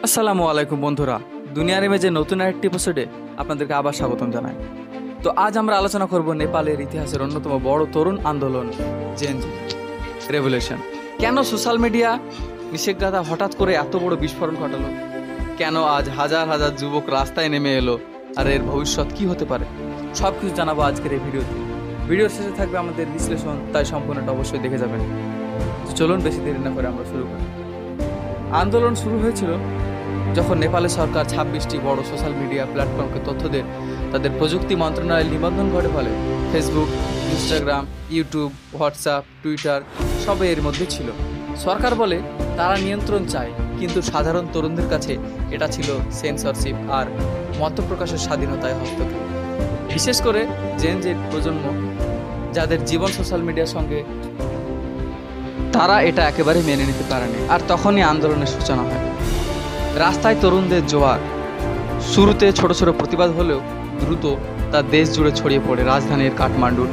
আসসালামু আলাইকুম বন্ধুরা, দুনিয়ার ইমেজের নতুন আরেকটি এপিসোডে আপনাদেরকে আবার স্বাগতম জানাই। তো আজ আমরা আলোচনা করব নেপালের ইতিহাসের অন্যতম বড় তরুণ আন্দোলন জেন জি রেভলিউশন। কেন সোশ্যাল মিডিয়া নিষেধাজ্ঞা হঠাৎ করে এত বড় বিস্ফোরণ ঘটালো? কেন আজ হাজার হাজার যুবক রাস্তায় নেমে এলো? আর এর ভবিষ্যৎ কি হতে পারে? সব কিছু জানাবো আজকের এই ভিডিওতে। ভিডিওর শেষে থাকবে আমাদের বিশ্লেষণ, তাই সম্পূর্ণটা অবশ্যই দেখে যাবেন। তো চলুন বেশি দেরি না করে আমরা শুরু করি। আন্দোলন শুরু হয়েছিল যখন নেপালের সরকার 26টি বড় সোশ্যাল মিডিয়া প্ল্যাটফর্মকে তথ্য দেন তাদের প্রযুক্তি মন্ত্রণালয়ের নিবন্ধন ঘটে ফলে। Facebook, Instagram, YouTube, WhatsApp, Twitter সবই এর মধ্যে ছিল। সরকার বলে তারা নিয়ন্ত্রণ চায়, কিন্তু সাধারণ তরুণদের কাছে এটা ছিল সেন্সরশিপ আর মত প্রকাশের স্বাধীনতায় হস্তক্ষেপ। বিশেষ করে জেন জেড প্রজন্ম, যাদের জীবন সোশ্যাল মিডিয়ার সঙ্গে, তারা এটা একেবারে মেনে নিতে পারেনি। আর তখনই আন্দোলনের সূচনা হয়। রাস্তায় তরুণদের জোয়ার। শুরুতে ছোট ছোট প্রতিবাদ হলেও দ্রুত তা দেশ জুড়ে ছড়িয়ে পড়ে। রাজধানীর কাঠমান্ডু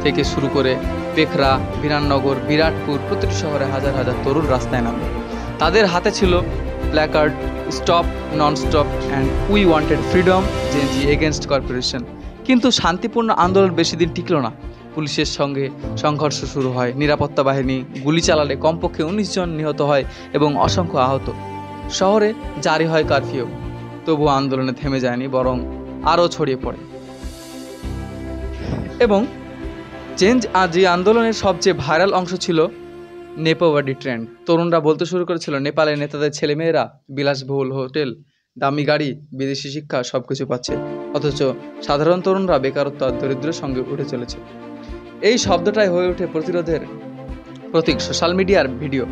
থেকে শুরু করে পেখরা, বিরাননগর, বিরাটপুর, প্রতিটি শহরে হাজার হাজার তরুণ রাস্তায় নামে। তাদের হাতে ছিল placard, stop non stop and we wanted freedom, Gen Z against corporation. কিন্তু শান্তিপূর্ণ আন্দোলন বেশি দিন টিকল না। পুলিশের সঙ্গে সংঘর্ষ শুরু হয়। নিরাপত্তা বাহিনী গুলি চালালে কমপক্ষে 19 জন নিহত হয় এবং অসংখ্য আহত। শহরে জারি হয় কারফিউ। তবুও আন্দোলনে থেমে যায়নি, বরং আরও ছড়িয়ে পড়ে। এবং যে আন্দোলনের সবচেয়ে ভাইরাল অংশ ছিল নেপোবাডি ট্রেন্ড। তরুণরা বলতে শুরু করেছিল, নেপালের নেতাদের ছেলেমেয়েরা বিলাসবহুল হোটেল, দামি গাড়ি, বিদেশি শিক্ষা সবকিছু পাচ্ছে, অথচ সাধারণ তরুণরা বেকারত্ব আর দরিদ্রের সঙ্গে উঠে চলেছে। এই শব্দটাই হয়ে ওঠে প্রতিরোধের প্রতীক। সোশ্যাল মিডিয়ার ভিডিও,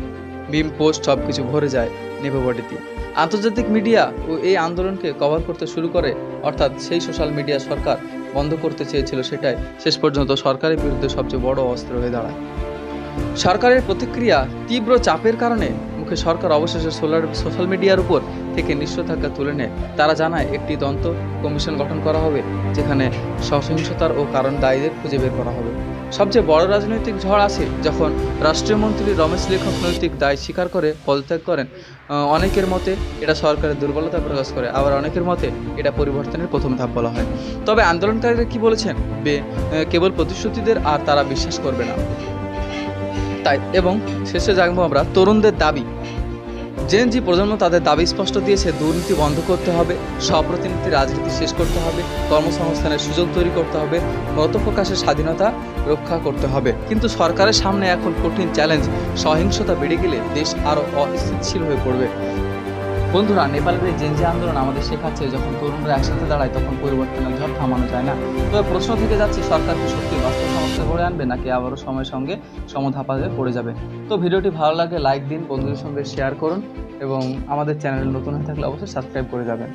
মিম, পোস্ট সবকিছু ভরে যায় নেপোবাডিতে। আন্তর্জাতিক মিডিয়া ও এই আন্দোলনকে কভার করতে শুরু করে, অর্থাৎ সেই সোশ্যাল মিডিয়া সরকার বন্ধ করতে চেয়েছিল, সেটাই শেষ পর্যন্ত সরকারের বিরুদ্ধে সবচেয়ে বড় অস্ত্র হয়ে দাঁড়ায়। সরকারের প্রতিক্রিয়া, তীব্র চাপের কারণে মুখে সরকার অবশেষে সোশ্যাল মিডিয়ার উপর থেকে নিষেধাজ্ঞা তুলে নেয়। তারা জানায় একটি তদন্ত কমিশন গঠন করা হবে, যেখানে সহিংসতার ও কারণ দায়ীদের খুঁজে বের করা হবে। সবচেয়ে বড় রাজনৈতিক ঝড় আসে যখন রাষ্ট্রীয় মন্ত্রী রমেশ লেখক নৈতিক দায় স্বীকার করে পদত্যাগ করেন। অনেকের মতে এটা সরকারের দুর্বলতা প্রকাশ করে, আবার অনেকের মতে এটা পরিবর্তনের প্রথম ধাপ বলা হয়। তবে আন্দোলনকারীরা কি বলেছেন? কেবল প্রতিশ্রুতিদের, আর তারা বিশ্বাস করবে না। তাই এবং শেষে জানবো আমরা তরুণদের দাবি। জেন জি প্রজন্ম তাদের দাবি স্পষ্ট দিয়েছে, দুর্নীতি বন্ধ করতে হবে, স্বপ্রতিনিধি রাজনীতি শেষ করতে হবে, কর্মসংস্থানের সুযোগ তৈরি করতে হবে, মত প্রকাশের স্বাধীনতা রক্ষা করতে হবে। কিন্তু সরকারের সামনে এখন কঠিন চ্যালেঞ্জ। সহিংসতা বেড়ে গেলে দেশ আরও অস্থিতিশীল হয়ে পড়বে। বন্ধুরা, নেপালের এই জেন জি আন্দোলন আমাদের শেখাচ্ছে, যখন তরুণরা একসাথে দাঁড়ায় তখন পরিবর্তনের ঝড় থামানো যায় না। তবে প্রশ্ন থেকে যাচ্ছে, সরকার কি সত্যি বাস্তব সমস্যা গড়ে আনবে, নাকি আবারও সময়ের সঙ্গে সমধাপাতে পড়ে যাবে? তো ভিডিওটি ভালো লাগলে লাইক দিন, বন্ধুদের সঙ্গে শেয়ার করুন এবং আমাদের চ্যানেল নতুন হয়ে থাকলে অবশ্যই সাবস্ক্রাইব করে যাবেন।